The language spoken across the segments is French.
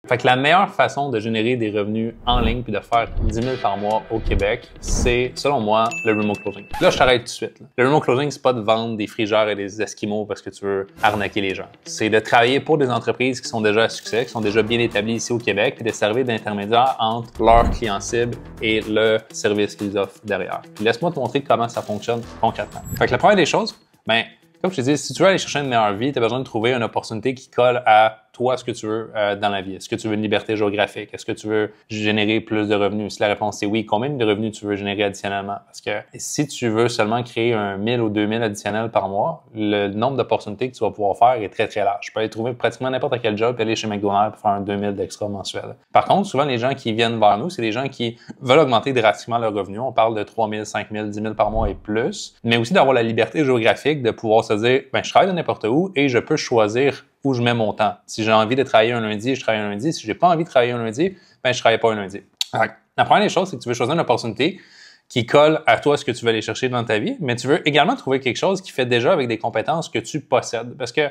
Fait que la meilleure façon de générer des revenus en ligne puis de faire 10 000 par mois au Québec, c'est, selon moi, le remote closing. Là, je t'arrête tout de suite. Le remote closing, c'est pas de vendre des frigeurs et des esquimaux parce que tu veux arnaquer les gens. C'est de travailler pour des entreprises qui sont déjà à succès, qui sont déjà bien établies ici au Québec, puis de servir d'intermédiaire entre leurs clients cibles et le service qu'ils offrent derrière. Puis laisse-moi te montrer comment ça fonctionne concrètement. Fait que la première des choses, comme je te dis, si tu veux aller chercher une meilleure vie, tu as besoin de trouver une opportunité qui colle à toi, ce que tu veux dans la vie. Est-ce que tu veux une liberté géographique? Est-ce que tu veux générer plus de revenus? Si la réponse est oui, combien de revenus tu veux générer additionnellement? Parce que si tu veux seulement créer 1000 ou 2000 additionnels par mois, le nombre d'opportunités que tu vas pouvoir faire est très, très large. Tu peux aller trouver pratiquement n'importe quel job et aller chez McDonald's pour faire un 2000 d'extra mensuel. Par contre, souvent, les gens qui viennent vers nous, c'est des gens qui veulent augmenter drastiquement leurs revenus. On parle de 3000, 5000, 10 000 par mois et plus, mais aussi d'avoir la liberté géographique de pouvoir se dire, je travaille de n'importe où et je peux choisir où je mets mon temps. Si j'ai envie de travailler un lundi, je travaille un lundi. Si j'ai pas envie de travailler un lundi, je travaille pas un lundi. La première des choses, c'est que tu veux choisir une opportunité qui colle à toi ce que tu veux aller chercher dans ta vie, mais tu veux également trouver quelque chose qui fait déjà avec des compétences que tu possèdes. Parce que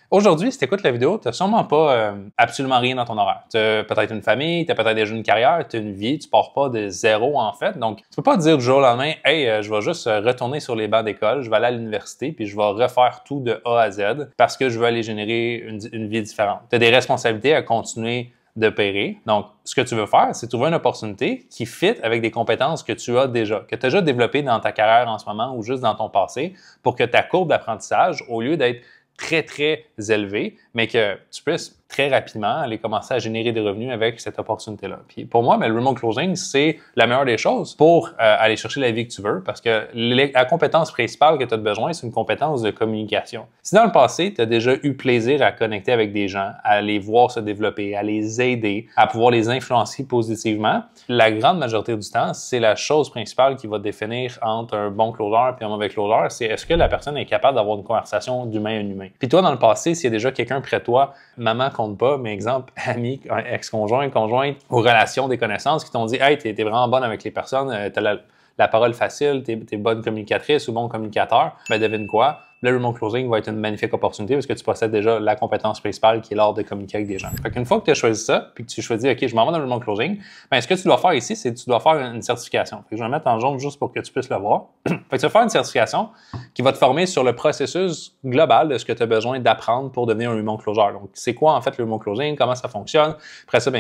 aujourd'hui, si tu écoutes la vidéo, tu n'as sûrement pas absolument rien dans ton horaire. Tu as peut-être une famille, tu as peut-être déjà une carrière, tu as une vie, tu pars pas de zéro en fait. Donc, tu peux pas te dire du jour au lendemain, « Hey, je vais juste retourner sur les bancs d'école, je vais aller à l'université, puis je vais refaire tout de A à Z parce que je veux aller générer une vie différente. » Tu as des responsabilités à continuer de payer. Donc, ce que tu veux faire, c'est trouver une opportunité qui fit avec des compétences que tu as déjà, que tu as déjà développées dans ta carrière en ce moment ou juste dans ton passé pour que ta courbe d'apprentissage, au lieu d'être très, très élevé, mais que tu puisses très rapidement aller commencer à générer des revenus avec cette opportunité-là. Puis pour moi, le remote closing, c'est la meilleure des choses pour aller chercher la vie que tu veux parce que la compétence principale que tu as besoin, c'est une compétence de communication. Si dans le passé, tu as déjà eu plaisir à connecter avec des gens, à les voir se développer, à les aider, à pouvoir les influencer positivement, la grande majorité du temps, c'est la chose principale qui va définir entre un bon closer et un mauvais closer, c'est est-ce que la personne est capable d'avoir une conversation d'humain à humain. Puis toi, dans le passé, s'il y a déjà quelqu'un près de toi, maman compte pas, mais exemple, amis, ex-conjoint, conjointe, ou relations, des connaissances qui t'ont dit « Hey, t'es vraiment bonne avec les personnes, t'as la parole facile, t'es bonne communicatrice ou bon communicateur. » Devine quoi? Le remote closing va être une magnifique opportunité parce que tu possèdes déjà la compétence principale qui est l'art de communiquer avec des gens. Fait qu'une fois que tu as choisi ça, puis que tu choisis, OK, je m'en vais dans le remote closing, ce que tu dois faire ici, c'est que tu dois faire une certification. Fait que je vais mettre en jaune juste pour que tu puisses le voir. Fait que tu vas faire une certification qui va te former sur le processus global de ce que tu as besoin d'apprendre pour devenir un remote closer. Donc, c'est quoi en fait le remote closing? Comment ça fonctionne? Après ça,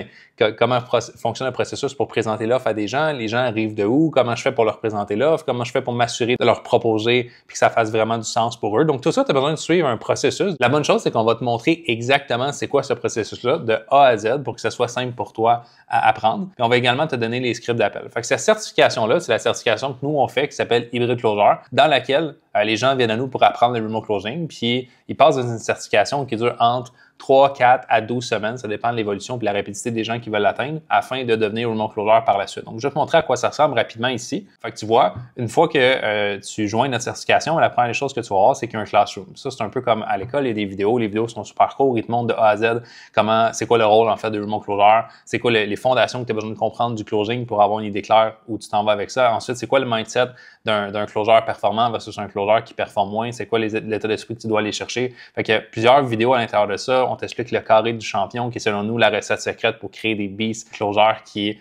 comment fonctionne le processus pour présenter l'offre à des gens? Les gens arrivent de où? Comment je fais pour leur présenter l'offre? Comment je fais pour m'assurer de leur proposer puis que ça fasse vraiment du sens pour eux? Donc, tout ça, tu as besoin de suivre un processus. La bonne chose, c'est qu'on va te montrer exactement c'est quoi ce processus-là de A à Z pour que ce soit simple pour toi à apprendre. Puis on va également te donner les scripts d'appel. Fait que cette certification-là, c'est la certification que nous, on fait qui s'appelle Hybrid Closer, dans laquelle les gens viennent à nous pour apprendre le remote closing, puis ils passent dans une certification qui dure entre 3, 4 à 12 semaines, ça dépend de l'évolution et de la rapidité des gens qui veulent l'atteindre, afin de devenir remote closer par la suite. Donc, je vais te montrer à quoi ça ressemble rapidement ici. Fait que tu vois, une fois que tu joins notre certification, la première des choses que tu vas voir, c'est qu'il y a un classroom. Ça, c'est un peu comme à l'école, il y a des vidéos. Les vidéos sont super courtes, ils te montrent de A à Z c'est quoi le rôle en fait de remote closer, c'est quoi les fondations que tu as besoin de comprendre du closing pour avoir une idée claire où tu t'en vas avec ça. Ensuite, c'est quoi le mindset d'un closer performant versus un closer qui performe moins, c'est quoi l'état d'esprit que tu dois aller chercher. Fait qu'il y a plusieurs vidéos à l'intérieur de ça. On t'explique le carré du champion qui est selon nous la recette secrète pour créer des beast closers qui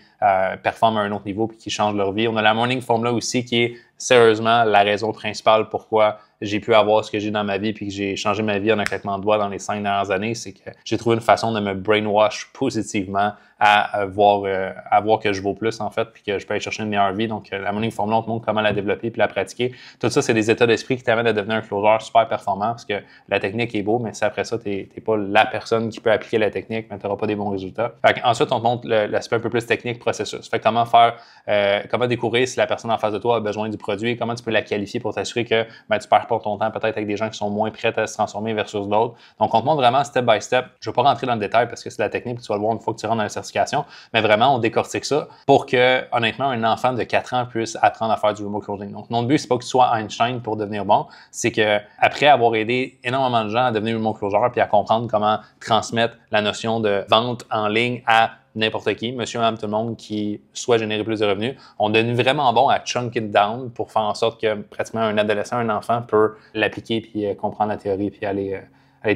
performent à un autre niveau et qui changent leur vie. On a la Morning Formula aussi qui est sérieusement la raison principale pourquoi j'ai pu avoir ce que j'ai dans ma vie puis que j'ai changé ma vie en un claquement de doigts dans les 5 dernières années, c'est que j'ai trouvé une façon de me brainwash positivement à voir que je vaux plus en fait puis que je peux aller chercher une meilleure vie. Donc la Morning Formula, on te montre comment la développer puis la pratiquer. Tout ça, c'est des états d'esprit qui t'amènent à devenir un closer super performant parce que la technique est beau, mais si après ça, t'es pas la personne qui peut appliquer la technique, mais t'auras pas des bons résultats. Ensuite, on te montre l'aspect un peu plus technique processus. Fait que comment découvrir si la personne en face de toi a besoin du produit, comment tu peux la qualifier pour t'assurer que tu perds pas ton temps peut-être avec des gens qui sont moins prêts à se transformer versus d'autres. Donc, on te montre vraiment step by step. Je ne vais pas rentrer dans le détail parce que c'est la technique, tu vas le voir une fois que tu rentres dans la certification, mais vraiment, on décortique ça pour que, honnêtement, un enfant de 4 ans puisse apprendre à faire du remote closing. Donc, notre but, c'est pas que tu sois Einstein pour devenir bon, c'est que après avoir aidé énormément de gens à devenir remote closer puis à comprendre comment transmettre la notion de vente en ligne à n'importe qui, monsieur, madame, tout le monde qui souhaite générer plus de revenus. On est devenu vraiment bon à chunk it down pour faire en sorte que pratiquement un adolescent, un enfant peut l'appliquer puis comprendre la théorie puis aller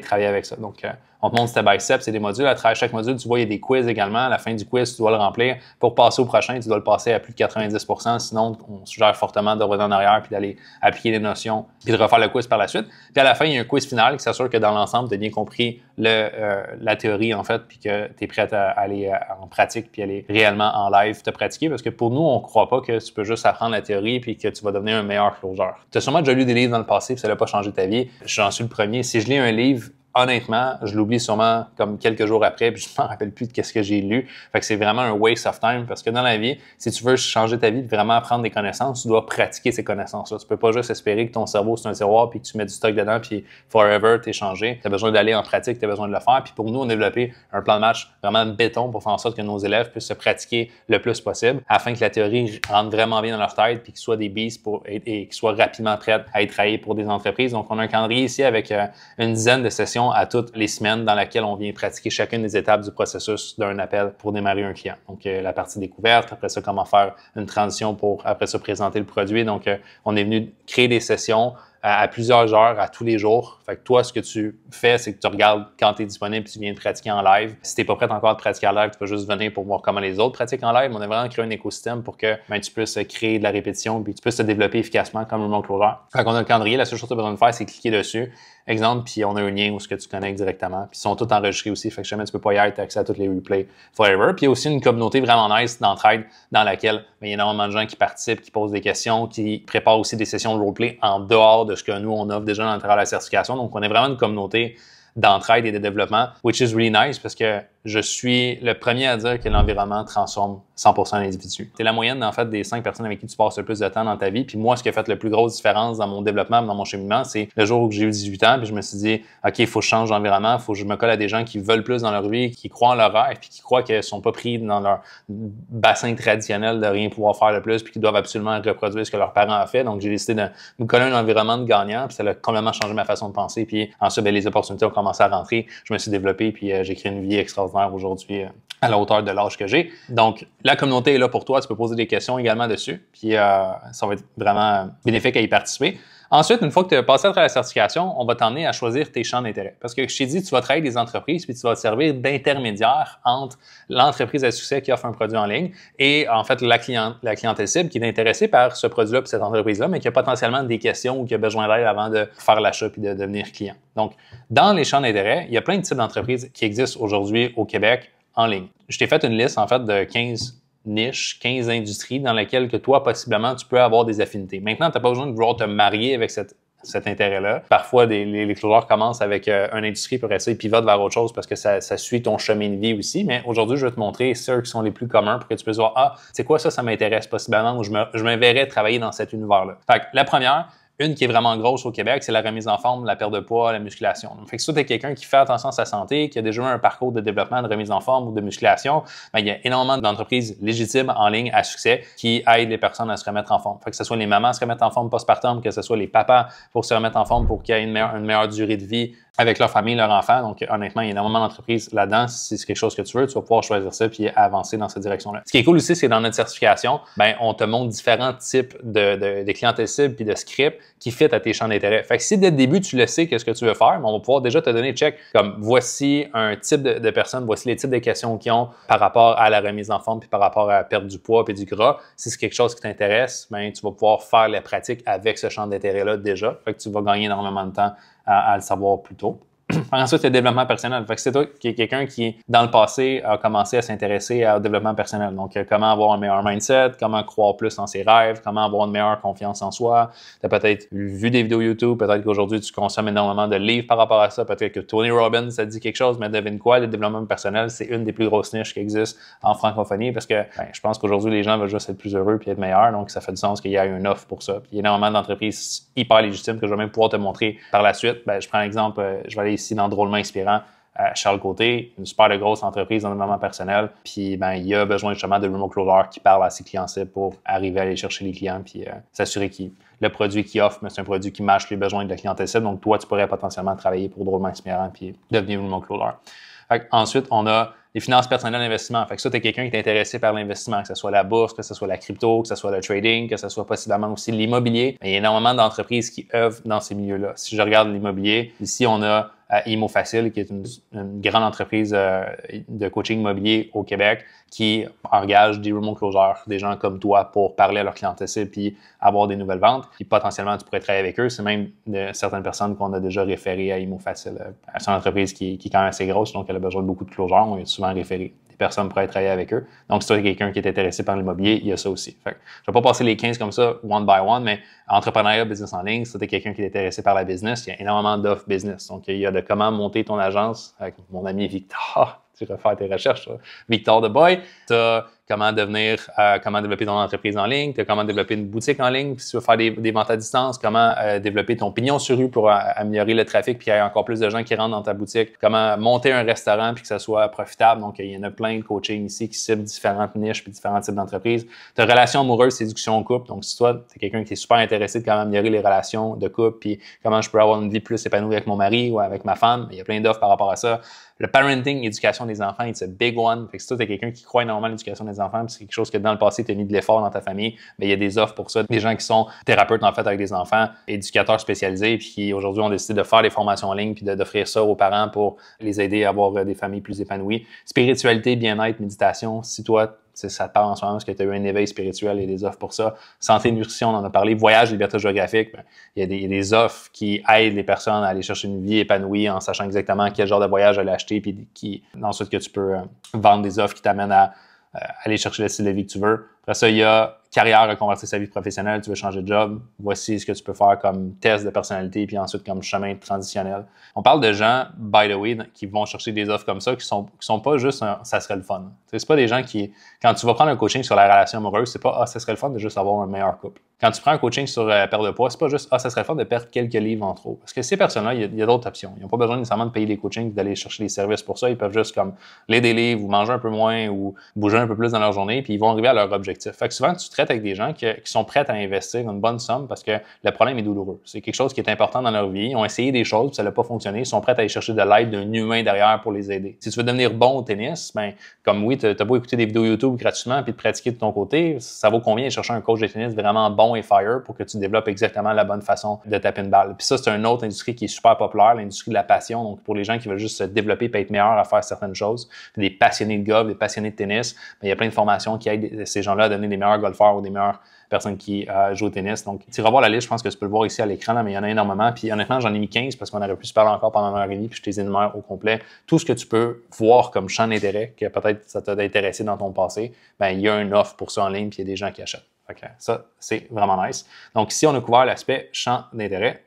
travailler avec ça. Donc, On te montre step by step, c'est des modules. À travers chaque module, tu vois, il y a des quiz également. À la fin du quiz, tu dois le remplir. Pour passer au prochain, tu dois le passer à plus de 90%. Sinon, on suggère fortement de revenir en arrière puis d'aller appliquer les notions puis de refaire le quiz par la suite. Puis à la fin, il y a un quiz final qui s'assure que dans l'ensemble, tu as bien compris la théorie, en fait, puis que tu es prêt à aller en pratique puis aller réellement en live te pratiquer. Parce que pour nous, on ne croit pas que tu peux juste apprendre la théorie puis que tu vas devenir un meilleur closer. Tu as sûrement déjà lu des livres dans le passé puis ça n'a pas changé ta vie. J'en suis le premier. Si je lis un livre, honnêtement, je l'oublie sûrement comme quelques jours après, puis je m'en rappelle plus de qu'est-ce que j'ai lu. Fait que c'est vraiment un waste of time parce que dans la vie, si tu veux changer ta vie, vraiment apprendre des connaissances, tu dois pratiquer ces connaissances-là. Tu peux pas juste espérer que ton cerveau c'est un tiroir puis que tu mets du stock dedans puis forever t'es changé. Tu as besoin d'aller en pratique, tu as besoin de le faire. Puis pour nous, on a développé un plan de match vraiment de béton pour faire en sorte que nos élèves puissent se pratiquer le plus possible afin que la théorie rentre vraiment bien dans leur tête puis qu'ils soient des beasts et qu'ils soient rapidement prêts à être travaillés pour des entreprises. Donc, on a un calendrier ici avec une dizaine de sessions à toutes les semaines dans laquelle on vient pratiquer chacune des étapes du processus d'un appel pour démarrer un client. Donc, la partie découverte, après ça, comment faire une transition pour, après ça, présenter le produit. Donc, on est venu créer des sessions à plusieurs heures, à tous les jours. Fait que toi, ce que tu fais, c'est que tu regardes quand tu es disponible et tu viens pratiquer en live. Si tu n'es pas prêt encore à pratiquer en live, tu peux juste venir pour voir comment les autres pratiquent en live. On a vraiment créé un écosystème pour que tu puisses créer de la répétition et tu puisses te développer efficacement comme remote closer. Fait qu'on a le calendrier. La seule chose que tu as besoin de faire, c'est cliquer dessus. Exemple, puis on a un lien où ce que tu connectes directement. Puis ils sont tous enregistrés aussi. Fait que jamais tu peux pas y être, tu as accès à tous les replays forever. Puis il y a aussi une communauté vraiment nice d'entraide dans laquelle il y a énormément de gens qui participent, qui posent des questions, qui préparent aussi des sessions de roleplay en dehors de ce que nous, on offre déjà dans le travail de la certification. Donc, on est vraiment une communauté d'entraide et de développement, which is really nice parce que je suis le premier à dire que l'environnement transforme 100% l'individu. C'est la moyenne, en fait, des 5 personnes avec qui tu passes le plus de temps dans ta vie. Puis moi, ce qui a fait la plus grosse différence dans mon développement, dans mon cheminement, c'est le jour où j'ai eu 18 ans, puis je me suis dit, OK, il faut que je change d'environnement, il faut que je me colle à des gens qui veulent plus dans leur vie, qui croient en leur rêve, puis qui croient qu'ils ne sont pas pris dans leur bassin traditionnel de rien pouvoir faire de plus, puis qu'ils doivent absolument reproduire ce que leurs parents ont fait. Donc, j'ai décidé de me coller à un environnement de gagnant, puis ça a complètement changé ma façon de penser. Puis ensuite, les opportunités ont commencé à rentrer. Je me suis développé, puis j'ai créé une vie extraordinaire aujourd'hui à la hauteur de l'âge que j'ai. Donc, la communauté est là pour toi. Tu peux poser des questions également dessus. Puis, ça va être vraiment bénéfique à y participer. Ensuite, une fois que tu as passé à travers la certification, on va t'emmener à choisir tes champs d'intérêt. Parce que je t'ai dit, tu vas travailler avec des entreprises puis tu vas te servir d'intermédiaire entre l'entreprise à succès qui offre un produit en ligne et en fait la clientèle cible qui est intéressée par ce produit-là puis cette entreprise-là, mais qui a potentiellement des questions ou qui a besoin d'aide avant de faire l'achat puis de devenir client. Donc, dans les champs d'intérêt, il y a plein de types d'entreprises qui existent aujourd'hui au Québec en ligne. Je t'ai fait une liste en fait de 15 niches, 15 industries dans lesquelles que toi, possiblement, tu peux avoir des affinités. Maintenant, tu n'as pas besoin de vouloir te marier avec cet intérêt-là. Parfois, les closers commencent avec une industrie, puis après ça, ils pivotent vers autre chose parce que ça suit ton chemin de vie aussi. Mais aujourd'hui, je vais te montrer ceux qui sont les plus communs pour que tu puisses voir, ah, c'est quoi ça m'intéresse possiblement ou je me verrais travailler dans cet univers-là. Fait que la première, une qui est vraiment grosse au Québec, c'est la remise en forme, la perte de poids, la musculation. Donc, fait que si tu es quelqu'un qui fait attention à sa santé, qui a déjà eu un parcours de développement de remise en forme ou de musculation, il y a énormément d'entreprises légitimes en ligne à succès qui aident les personnes à se remettre en forme. Fait que ce soit les mamans à se remettre en forme postpartum, que ce soit les papas pour se remettre en forme pour qu'il y ait une meilleure durée de vie avec leur famille, leur enfant. Donc, honnêtement, il y a énormément d'entreprises là-dedans. Si c'est quelque chose que tu veux, tu vas pouvoir choisir ça puis avancer dans cette direction-là. Ce qui est cool aussi, c'est dans notre certification, on te montre différents types de clientèle cible puis de scripts qui fit à tes champs d'intérêt. Fait que si dès le début, tu le sais qu'est-ce que tu veux faire, on va pouvoir déjà te donner check comme voici un type de personnes, voici les types de questions qu'ils ont par rapport à la remise en forme puis par rapport à la perte du poids puis du gras. Si c'est quelque chose qui t'intéresse, tu vas pouvoir faire la pratique avec ce champ d'intérêt-là déjà. Fait que tu vas gagner énormément de temps à le savoir plus tôt. Ensuite, le développement personnel. Fait que c'est toi qui est quelqu'un qui, dans le passé, a commencé à s'intéresser au développement personnel. Donc, comment avoir un meilleur mindset, comment croire plus en ses rêves, comment avoir une meilleure confiance en soi. Tu as peut-être vu des vidéos YouTube, peut-être qu'aujourd'hui, tu consommes énormément de livres par rapport à ça. Peut-être que Tony Robbins, ça te dit quelque chose, mais devine quoi, le développement personnel, c'est une des plus grosses niches qui existent en francophonie parce que je pense qu'aujourd'hui, les gens veulent juste être plus heureux puis être meilleurs. Donc, ça fait du sens qu'il y ait une offre pour ça. Puis, il y a énormément d'entreprises hyper légitimes que je vais même pouvoir te montrer par la suite. Je prends l'exemple, je vais aller ici dans Drôlement Inspirant, Charles Côté, une super de grosse entreprise en développement personnel. Puis, il y a besoin justement de remote closer qui parle à ses clients cibles pour arriver à aller chercher les clients puis s'assurer que le produit qu'il offre, c'est un produit qui matche les besoins de la clientèle cible. Donc, toi, tu pourrais potentiellement travailler pour Drôlement Inspirant puis devenir remote closer. Ensuite, on a les finances personnelles d'investissement. Fait que ça, tu es quelqu'un qui est intéressé par l'investissement, que ce soit la bourse, que ce soit la crypto, que ce soit le trading, que ce soit possiblement aussi l'immobilier. Il y a énormément d'entreprises qui œuvrent dans ces milieux-là. Si je regarde l'immobilier, ici, on a Imo Facile, qui est une grande entreprise de coaching immobilier au Québec qui engage des remote closers, des gens comme toi pour parler à leur clientèle cible puis avoir des nouvelles ventes. Puis potentiellement, tu pourrais travailler avec eux. C'est même certaines personnes qu'on a déjà référées à Imo Facile. C'est une entreprise qui est quand même assez grosse, donc elle a besoin de beaucoup de closers. On est souvent référé. Personne pourrait travailler avec eux. Donc, si tu es quelqu'un qui est intéressé par l'immobilier, il y a ça aussi. Fait que, je ne vais pas passer les 15 comme ça, one by one, mais entrepreneuriat, business en ligne, si tu es quelqu'un qui est intéressé par la business, il y a énormément d'offres business. Donc, il y a de comment monter ton agence avec mon ami Victor. Tu vas faire tes recherches, ça. Victor Deboy. Tu as comment développer ton entreprise en ligne, tu as comment développer une boutique en ligne, si tu veux faire des ventes à distance, comment développer ton pignon sur rue pour améliorer le trafic puis qu'il y ait encore plus de gens qui rentrent dans ta boutique, comment monter un restaurant puis que ça soit profitable. Donc, il y en a plein de coaching ici qui ciblent différentes niches puis différents types d'entreprises. Tu as relations amoureuses, séduction au couple. Donc, si toi, tu es quelqu'un qui est super intéressé de comment améliorer les relations de couple puis comment je peux avoir une vie plus épanouie avec mon mari ou avec ma femme, il y a plein d'offres par rapport à ça. Le parenting, l'éducation des enfants, it's a big one. Fait que si toi, tu es quelqu'un qui croit énormément à l'éducation des enfants, puis c'est quelque chose que dans le passé, tu as mis de l'effort dans ta famille, bien, il y a des offres pour ça. Des gens qui sont thérapeutes, en fait, avec des enfants, éducateurs spécialisés, puis qui, aujourd'hui, ont décidé de faire des formations en ligne, puis d'offrir ça aux parents pour les aider à avoir des familles plus épanouies. Spiritualité, bien-être, méditation. Si toi, ça te parle en ce moment parce que tu as eu un éveil spirituel et des offres pour ça. Santé, nutrition, on en a parlé. Voyage, liberté géographique, ben, il y a des offres qui aident les personnes à aller chercher une vie épanouie en sachant exactement quel genre de voyage aller acheter, puis ensuite que tu peux vendre des offres qui t'amènent à aller chercher le style de vie que tu veux. Après ça, il y a carrière, reconvertir sa vie professionnelle, tu veux changer de job, voici ce que tu peux faire comme test de personnalité, puis ensuite comme chemin transitionnel. On parle de gens, by the way, qui vont chercher des offres comme ça, qui sont pas juste ça serait le fun. C'est pas des gens qui, quand tu vas prendre un coaching sur la relation amoureuse, c'est pas ça serait le fun de juste avoir un meilleur couple. Quand tu prends un coaching sur perte de poids, c'est pas juste ça serait le fun de perdre quelques livres en trop. Parce que ces personnes-là, il y a d'autres options. Ils n'ont pas besoin nécessairement de payer des coachings, d'aller chercher des services pour ça. Ils peuvent juste comme lire des livres ou manger un peu moins ou bouger un peu plus dans leur journée, puis ils vont arriver à leur objectif. Fait que souvent, tu traites avec des gens qui sont prêts à investir une bonne somme parce que le problème est douloureux. C'est quelque chose qui est important dans leur vie. Ils ont essayé des choses, puis ça n'a pas fonctionné. Ils sont prêts à aller chercher de l'aide d'un humain derrière pour les aider. Si tu veux devenir bon au tennis, ben comme oui, tu as beau écouter des vidéos YouTube gratuitement puis te pratiquer de ton côté, ça vaut combien de chercher un coach de tennis vraiment bon et fire pour que tu développes exactement la bonne façon de taper une balle. Puis ça, c'est une autre industrie qui est super populaire, l'industrie de la passion. Donc, pour les gens qui veulent juste se développer et être meilleurs à faire certaines choses, puis des passionnés de golf, des passionnés de tennis, ben, il y a plein de formations qui aident ces gens-là à devenir des meilleurs golfeurs ou des meilleures personnes qui jouent au tennis. Donc, tu iras voir la liste, je pense que tu peux le voir ici à l'écran, là, mais il y en a énormément. Puis honnêtement, j'en ai mis 15 parce qu'on aurait pu se parler encore pendant une heure et demie, puis je te les énumère au complet. Tout ce que tu peux voir comme champ d'intérêt, que peut-être ça t'a intéressé dans ton passé, ben il y a une offre pour ça en ligne, puis il y a des gens qui achètent. Okay. Ça, c'est vraiment nice. Donc, ici, on a couvert l'aspect champ d'intérêt.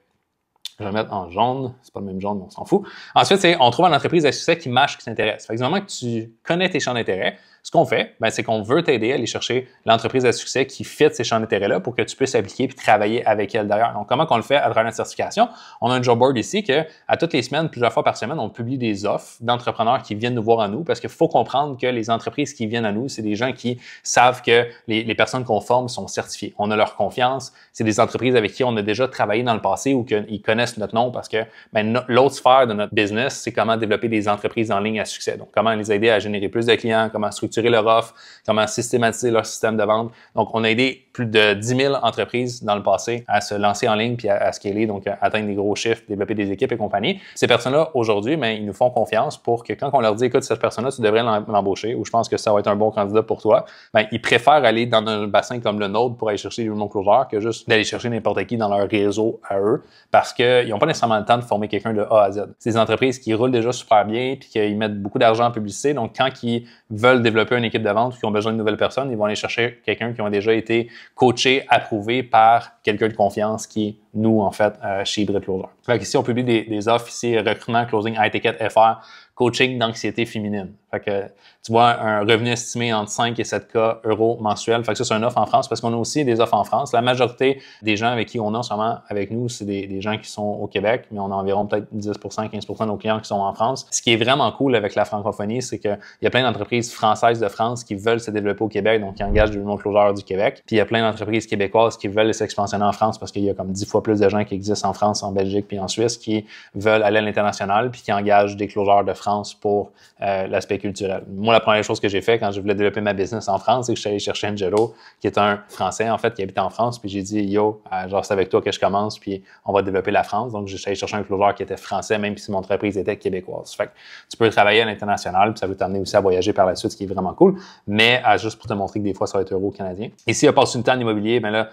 Je vais le mettre en jaune. C'est pas le même jaune, mais on s'en fout. Ensuite, on trouve une entreprise à succès qui marche, qui s'intéresse. Fait que du moment que tu connais tes champs d'intérêt, ce qu'on fait, ben, c'est qu'on veut t'aider à aller chercher l'entreprise à succès qui fit ces champs d'intérêt-là pour que tu puisses appliquer puis travailler avec elle derrière. Donc, comment qu'on le fait à travers notre certification? On a un job board ici que, à toutes les semaines, plusieurs fois par semaine, on publie des offres d'entrepreneurs qui viennent nous voir à nous parce qu'il faut comprendre que les entreprises qui viennent à nous, c'est des gens qui savent que les personnes qu'on forme sont certifiées. On a leur confiance. C'est des entreprises avec qui on a déjà travaillé dans le passé ou qu'ils connaissent notre nom parce que ben, l'autre sphère de notre business, c'est comment développer des entreprises en ligne à succès. Donc, comment les aider à générer plus de clients, comment structurer leur offre, comment systématiser leur système de vente. Donc, on a aidé plus de 10 000 entreprises dans le passé à se lancer en ligne puis à scaler, donc à atteindre des gros chiffres, développer des équipes et compagnie. Ces personnes-là, aujourd'hui, ben, ils nous font confiance pour que quand on leur dit, écoute, cette personne-là, tu devrais l'embaucher ou je pense que ça va être un bon candidat pour toi, ben, ils préfèrent aller dans un bassin comme le nôtre pour aller chercher des remote closers que juste d'aller chercher n'importe qui dans leur réseau à eux parce qu'ils n'ont pas nécessairement le temps de former quelqu'un de A à Z. C'est des entreprises qui roulent déjà super bien puis qu'ils mettent beaucoup d'argent en publicité. Donc, quand ils veulent développer une équipe de vente ou qui ont besoin de nouvelles personnes, ils vont aller chercher quelqu'un qui ont déjà été coaché, approuvé par quelqu'un de confiance qui est nous, en fait, chez Hybrid Closer. Fait ici, on publie des offres ici, recrutement, closing, high ticket, FR, coaching d'anxiété féminine. Fait que tu vois un revenu estimé entre 5 et 7 K euros mensuels. Fait que ça, c'est une offre en France parce qu'on a aussi des offres en France. La majorité des gens avec qui on a en ce moment avec nous, c'est des gens qui sont au Québec, mais on a environ peut-être 10 15 de nos clients qui sont en France. Ce qui est vraiment cool avec la francophonie, c'est qu'il y a plein d'entreprises françaises de France qui veulent se développer au Québec, donc qui engagent des remote closers du Québec. Puis il y a plein d'entreprises québécoises qui veulent s'expansionner en France parce qu'il y a comme 10 fois plus de gens qui existent en France, en Belgique puis en Suisse qui veulent aller à l'international puis qui engagent des closers de France pour l'aspect culturel. Moi, la première chose que j'ai fait quand je voulais développer ma business en France, c'est que je suis allé chercher Angelo, qui est un Français, en fait, qui habite en France, puis j'ai dit, yo, genre, c'est avec toi que je commence, puis on va développer la France. Donc, je suis allé chercher un closeur qui était français, même si mon entreprise était québécoise. Fait que tu peux travailler à l'international, puis ça veut t'amener aussi à voyager par la suite, ce qui est vraiment cool, mais juste pour te montrer que des fois, ça va être euro-canadien. Ici, opportunité en immobilier, ben là,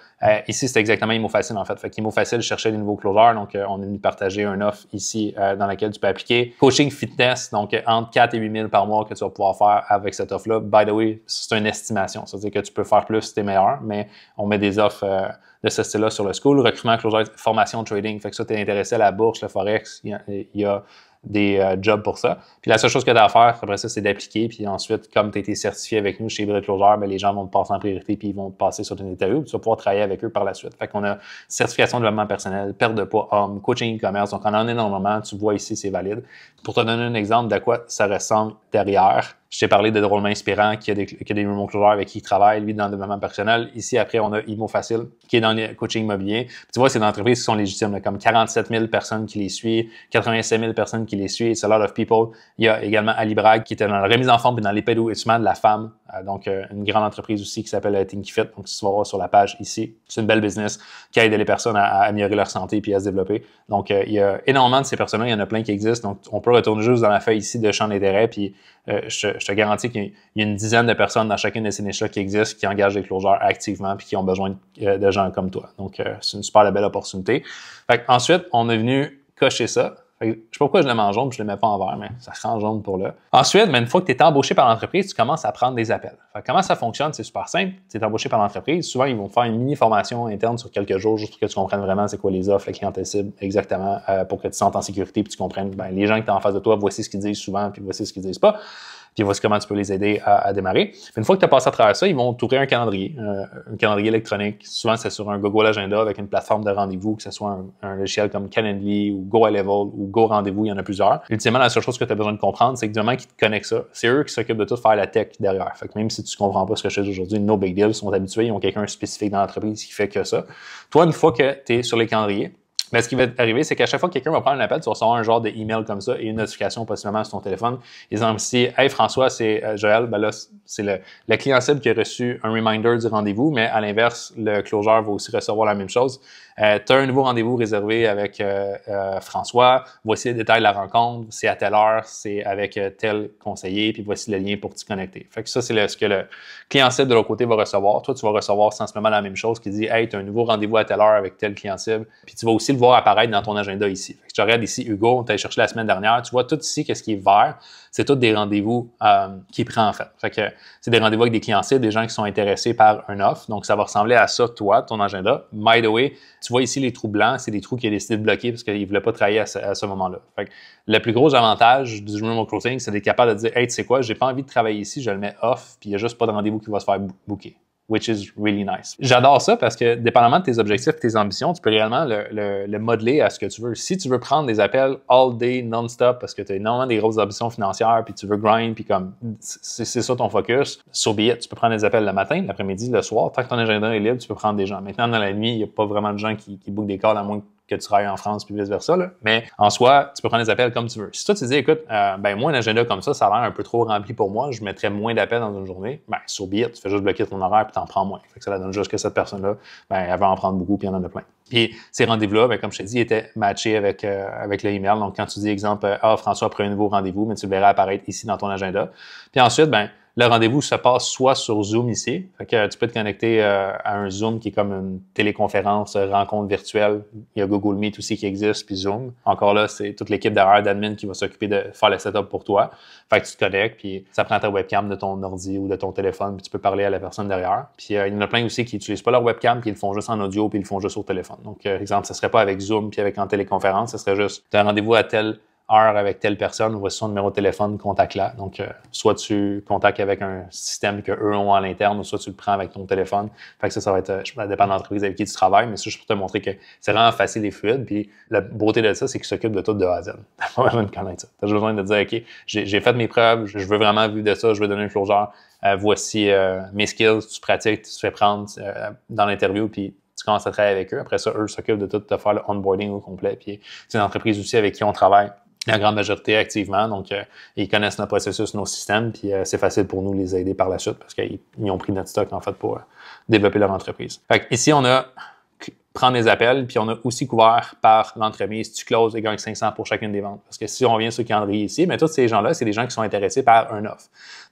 ici, c'est exactement ImoFacile, en fait. Fait qu'ImoFacile cherchait des nouveaux closeurs, donc on est venu partager une offre ici dans laquelle tu peux appliquer. Coaching fitness, donc entre 4 et 8 000 par mois que tu vas pouvoir faire avec cette offre-là. By the way, c'est une estimation, c'est-à-dire que tu peux faire plus si tu es meilleur, mais on met des offres de ce style-là sur le school. Recrutement, closure, formation, trading. Fait que ça, tu es intéressé à la bourse, le forex, il y a des jobs pour ça. Puis la seule chose que tu as à faire, après ça, c'est d'appliquer. Puis ensuite, comme tu as été certifié avec nous chez Hybrid Closure, ben, les gens vont te passer en priorité puis ils vont te passer sur une interview. Puis tu vas pouvoir travailler avec eux par la suite. Fait qu'on a certification de développement personnel, perte de poids homme, coaching e-commerce. Donc, on en a énormément. Tu vois ici, c'est valide. Pour te donner un exemple de quoi ça ressemble derrière, je t'ai parlé de Drôlement Inspirant, qui a des remote closeurs avec qui il travaille, lui, dans le développement personnel. Ici, après, on a ImoFacile, qui est dans le coaching immobilier. Puis, tu vois, c'est des entreprises qui sont légitimes, là, comme 47 000 personnes qui les suivent, 87 000 personnes qui les suivent. It's a lot of people. Il y a également Ali Bragg, qui était dans la remise en forme et dans l'épanouissement de la femme. Donc, une grande entreprise aussi qui s'appelle Thinky Fit. Donc, tu vas voir sur la page ici. C'est une belle business qui aide les personnes à améliorer leur santé puis à se développer. Donc, il y a énormément de ces personnes-là. Il y en a plein qui existent. Donc, on peut retourner juste dans la feuille ici de champ d'intérêt. Puis, je te garantis qu'il y a une dizaine de personnes dans chacune de ces niches-là qui existent, qui engagent des closeurs activement puis qui ont besoin de gens comme toi. Donc, c'est une super belle opportunité. Fait ensuite, on est venu cocher ça. Je sais pas pourquoi je le mets en jaune, je le mets pas en vert, mais ça sera en jaune pour là. Ensuite, une fois que tu es embauché par l'entreprise, tu commences à prendre des appels. Comment ça fonctionne? C'est super simple. Tu es embauché par l'entreprise. Souvent, ils vont te faire une mini-formation interne sur quelques jours, juste pour que tu comprennes vraiment c'est quoi les offres, la clientèle cible, exactement, pour que tu te sentes en sécurité et tu comprennes les gens qui sont en face de toi, voici ce qu'ils disent souvent, puis voici ce qu'ils disent pas. Puis voici comment tu peux les aider à démarrer. Une fois que tu as passé à travers ça, ils vont t'ouvrir un calendrier électronique. Souvent, c'est sur un Google Agenda avec une plateforme de rendez-vous, que ce soit un logiciel comme Calendly ou Go High Level ou Go Rendez-vous, il y en a plusieurs. Ultimement, la seule chose que tu as besoin de comprendre, c'est que du moment qu'ils te connectent ça, c'est eux qui s'occupent de tout faire la tech derrière. Fait que même si tu comprends pas ce que je fais aujourd'hui, no big deal, ils sont habitués, ils ont quelqu'un spécifique dans l'entreprise qui fait que ça. Toi, une fois que tu es sur les calendriers, mais ce qui va arriver, c'est qu'à chaque fois que quelqu'un va prendre un appel, tu vas recevoir un genre d'email comme ça et une notification possiblement sur ton téléphone. Exemple ici, hey François, c'est Joël, ben là, c'est le client cible qui a reçu un reminder du rendez-vous, mais à l'inverse, le closure va aussi recevoir la même chose. Tu as un nouveau rendez-vous réservé avec François. Voici les détails de la rencontre. C'est à telle heure, c'est avec tel conseiller, puis voici le lien pour t'y connecter. Fait que ça, c'est ce que le client cible de l'autre côté va recevoir. Toi, tu vas recevoir sensiblement la même chose qui dit, hey, tu as un nouveau rendez-vous à telle heure avec tel client cible. Puis tu vas aussi le voir apparaître dans ton agenda ici. Fait que tu regardes ici, Hugo, on t'a cherché la semaine dernière. Tu vois tout ici, qu'est-ce qui est vert. C'est tous des rendez-vous qui prend en fait. Fait que c'est des rendez-vous avec des clients cibles, des gens qui sont intéressés par une offre. Donc, ça va ressembler à ça, toi, ton agenda. By the way, tu vois ici les trous blancs, c'est des trous qu'il a décidé de bloquer parce qu'il ne voulait pas travailler à ce moment-là. Fait que le plus gros avantage du remote closing, c'est d'être capable de dire, hey, tu sais quoi, j'ai pas envie de travailler ici, je le mets off, puis il n'y a juste pas de rendez-vous qui va se faire booker. Which is really nice. J'adore ça parce que, dépendamment de tes objectifs et tes ambitions, tu peux réellement le modeler à ce que tu veux. Si tu veux prendre des appels all day, non-stop, parce que tu as énormément des grosses ambitions financières, puis tu veux grind, puis comme c'est ça ton focus, so be it. Tu peux prendre des appels le matin, l'après-midi, le soir. Tant que ton agenda est libre, tu peux prendre des gens. Maintenant, dans la nuit, il n'y a pas vraiment de gens qui bookent des calls à moins que tu travailles en France puis vice-versa. Là. Mais en soi, tu peux prendre des appels comme tu veux. Si toi, tu dis, écoute, moi, un agenda comme ça a l'air un peu trop rempli pour moi, je mettrais moins d'appels dans une journée, so be it, tu fais juste bloquer ton horaire puis t'en prends moins. Fait que ça donne juste que cette personne-là, elle va en prendre beaucoup puis il y en a plein. Puis ces rendez-vous-là, comme je t'ai dit, étaient matchés avec le email. Donc, quand tu dis, exemple, François, prends un nouveau rendez-vous, mais tu le verras apparaître ici dans ton agenda. Puis ensuite, le rendez-vous se passe soit sur Zoom ici, fait que tu peux te connecter à un Zoom qui est comme une téléconférence, rencontre virtuelle. Il y a Google Meet aussi qui existe, puis Zoom. Encore là, c'est toute l'équipe derrière d'admin qui va s'occuper de faire le setup pour toi. Fait que tu te connectes, puis ça prend ta webcam de ton ordi ou de ton téléphone, puis tu peux parler à la personne derrière. Puis il y en a plein aussi qui n'utilisent pas leur webcam, puis ils le font juste en audio, puis ils le font juste au téléphone. Donc, exemple, ça serait pas avec Zoom puis avec en téléconférence, ça serait juste tu as un rendez-vous à telle heure avec telle personne, voici son numéro de téléphone, contacte-la. Donc, soit tu contactes avec un système qu'eux ont à l'interne, ou soit tu le prends avec ton téléphone. Fait que ça va être, ça dépend de l'entreprise avec qui tu travailles, mais c'est juste pour te montrer que c'est vraiment facile et fluide. Puis la beauté de ça, c'est qu'ils s'occupent de tout de A à Z. T'as pas besoin de connaître ça. T'as juste besoin de dire, OK, j'ai fait mes preuves, je veux vraiment vivre de ça, je veux donner un closure. Voici mes skills, tu pratiques, tu te fais prendre dans l'interview, puis tu commences à travailler avec eux. Après ça, eux s'occupent de tout te faire le onboarding au complet. Puis c'est une entreprise aussi avec qui on travaille la grande majorité activement. Donc, ils connaissent notre processus, nos systèmes, puis c'est facile pour nous de les aider par la suite parce qu'ils ont pris notre stock, en fait, pour développer leur entreprise. Fait ici, on a prendre des appels, puis on a aussi couvert par l'entremise. Tu closes et gagnes 500 pour chacune des ventes. Parce que si on vient sur le calendrier ici, mais tous ces gens-là, c'est des gens qui sont intéressés par un offre.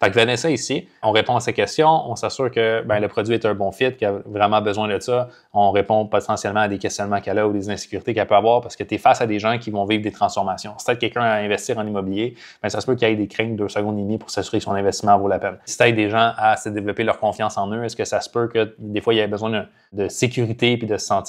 Fait que Vanessa ici, on répond à ces questions, on s'assure que le produit est un bon fit, qu'il a vraiment besoin de ça. On répond potentiellement à des questionnements qu'elle a ou des insécurités qu'elle peut avoir parce que tu es face à des gens qui vont vivre des transformations. Si tu aides quelqu'un à investir en immobilier, ça se peut qu'il y ait des craintes 2 secondes et demie pour s'assurer que son investissement vaut la peine. Si tu aides des gens à se développer leur confiance en eux, est-ce que ça se peut que des fois, il y ait besoin de sécurité puis de se sentir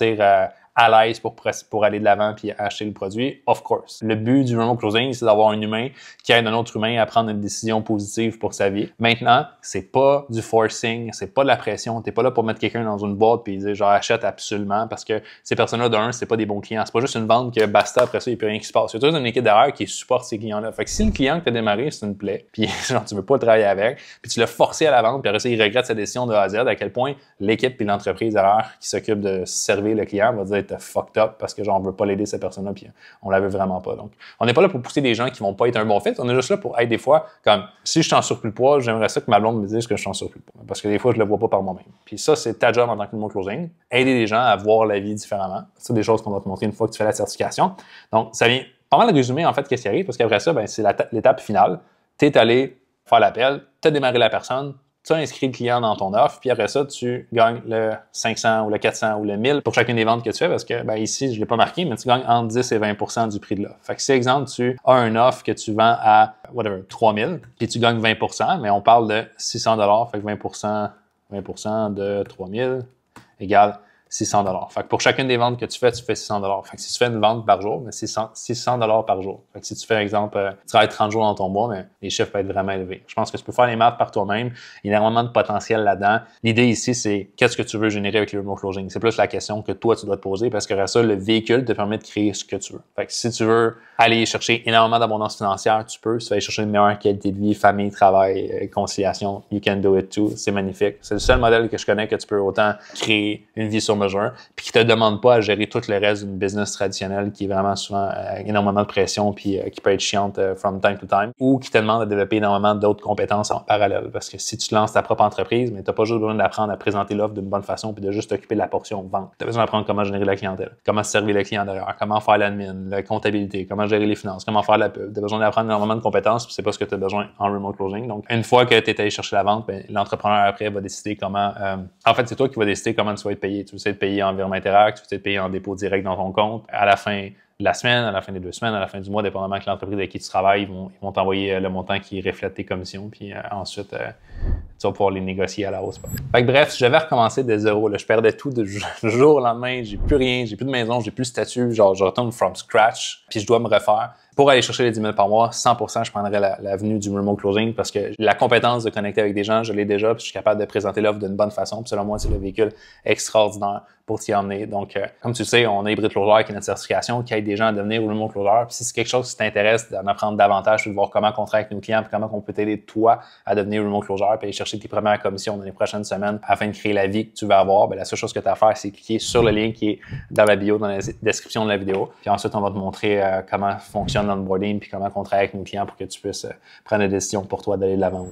à l'aise pour aller de l'avant puis acheter le produit? Of course. Le but du remote closing, c'est d'avoir un humain qui aide un autre humain à prendre une décision positive pour sa vie. Maintenant, c'est pas du forcing, c'est pas de la pression. T'es pas là pour mettre quelqu'un dans une boîte puis dire genre achète absolument parce que ces personnes-là, d'un, c'est pas des bons clients. C'est pas juste une vente que basta, après ça, il n'y a plus rien qui se passe. C'est toujours une équipe derrière qui supporte ces clients-là. Fait que si le client que t'as démarré, c'est une plaie, puis genre tu veux pas travailler avec, puis tu l'as forcé à la vente, puis après ça, il regrette sa décision de A à Z, à quel point l'équipe puis l'entreprise derrière qui s'occupe de servir le client va dire t'as fucked up parce que genre on veut pas l'aider cette personne-là puis on la veut vraiment pas. Donc, on n'est pas là pour pousser des gens qui vont pas être un bon fit, on est juste là pour aider des fois comme si je suis en surplus de poids, j'aimerais ça que ma blonde me dise que je suis en surplus de poids parce que des fois je le vois pas par moi-même. Puis ça c'est ta job en tant que remote closing, aider les gens à voir la vie différemment. C'est des choses qu'on va te montrer une fois que tu fais la certification. Donc, ça vient pas mal résumer en fait qu'est-ce qui arrive parce qu'après ça c'est l'étape finale. Tu es allé faire l'appel, tu as démarré la personne, tu as inscrit le client dans ton offre, puis après ça, tu gagnes le 500 ou le 400 ou le 1000 pour chacune des ventes que tu fais parce que, ici, je ne l'ai pas marqué, mais tu gagnes entre 10 et 20 du prix de l'offre. Fait que si, exemple, tu as une offre que tu vends à, 3000, puis tu gagnes 20 mais on parle de 600 fait que 20 de 3000 égale 600 $. Fait que pour chacune des ventes que tu fais 600 $. Fait que si tu fais une vente par jour, mais c'est 600 $ par jour. Fait que si tu fais, exemple, tu travailles 30 jours dans ton mois, mais les chiffres peuvent être vraiment élevés. Je pense que tu peux faire les maths par toi-même. Il y a énormément de potentiel là-dedans. L'idée ici, c'est qu'est-ce que tu veux générer avec le remote closing? C'est plus la question que toi, tu dois te poser parce que ça, le véhicule te permet de créer ce que tu veux. Fait que si tu veux aller chercher énormément d'abondance financière, tu peux. Si tu veux aller chercher une meilleure qualité de vie, famille, travail, conciliation, you can do it too. C'est magnifique. C'est le seul modèle que je connais que tu peux autant créer une vie sur mesure, puis qui te demande pas à gérer tout le reste d'une business traditionnelle qui est vraiment souvent énormément de pression puis qui peut être chiante from time to time, ou qui te demande de développer énormément d'autres compétences en parallèle. Parce que si tu lances ta propre entreprise, mais t'as pas juste besoin d'apprendre à présenter l'offre d'une bonne façon puis de juste t'occuper de la portion vente. T'as besoin d'apprendre comment générer la clientèle, comment servir le client derrière, comment faire l'admin, la comptabilité, comment gérer les finances, comment faire la pub. T'as besoin d'apprendre énormément de compétences puis c'est pas ce que tu as besoin en remote closing. Donc, une fois que tu es allé chercher la vente, l'entrepreneur après va décider comment... en fait, c'est toi qui vas décider comment tu vas être payé. Tu veux être payé en virement Interact, tu veux être payé en dépôt direct dans ton compte. À la fin de la semaine, à la fin des 2 semaines, à la fin du mois, dépendamment de l'entreprise avec qui tu travailles, ils vont t'envoyer le montant qui reflète tes commissions. Puis ensuite, tu vas pouvoir les négocier à la hausse. Fait que bref, je vais recommencer de zéro. Là. Je perdais tout du jour au lendemain. J'ai plus rien, j'ai plus de maison, j'ai plus de statut. Genre, je retourne from scratch. Puis je dois me refaire. Pour aller chercher les 10 000 par mois, 100%, je prendrais l'avenue du remote closing parce que la compétence de connecter avec des gens, je l'ai déjà, puis je suis capable de présenter l'offre d'une bonne façon. Puis selon moi, c'est le véhicule extraordinaire pour t'y emmener. Donc, comme tu le sais, on a Hybrid Closer qui est notre certification qui aide des gens à devenir remote closer. Puis si c'est quelque chose qui t'intéresse d'en apprendre davantage, de voir comment on travaille avec nos clients, puis comment on peut t'aider toi à devenir remote closer, puis aller chercher tes premières commissions dans les prochaines semaines afin de créer la vie que tu veux avoir, la seule chose que tu as à faire, c'est cliquer sur le lien qui est dans la bio, dans la description de la vidéo. Puis ensuite, on va te montrer comment fonctionne l'onboarding puis comment on travaille avec nos clients pour que tu puisses prendre la décision pour toi d'aller de l'avant.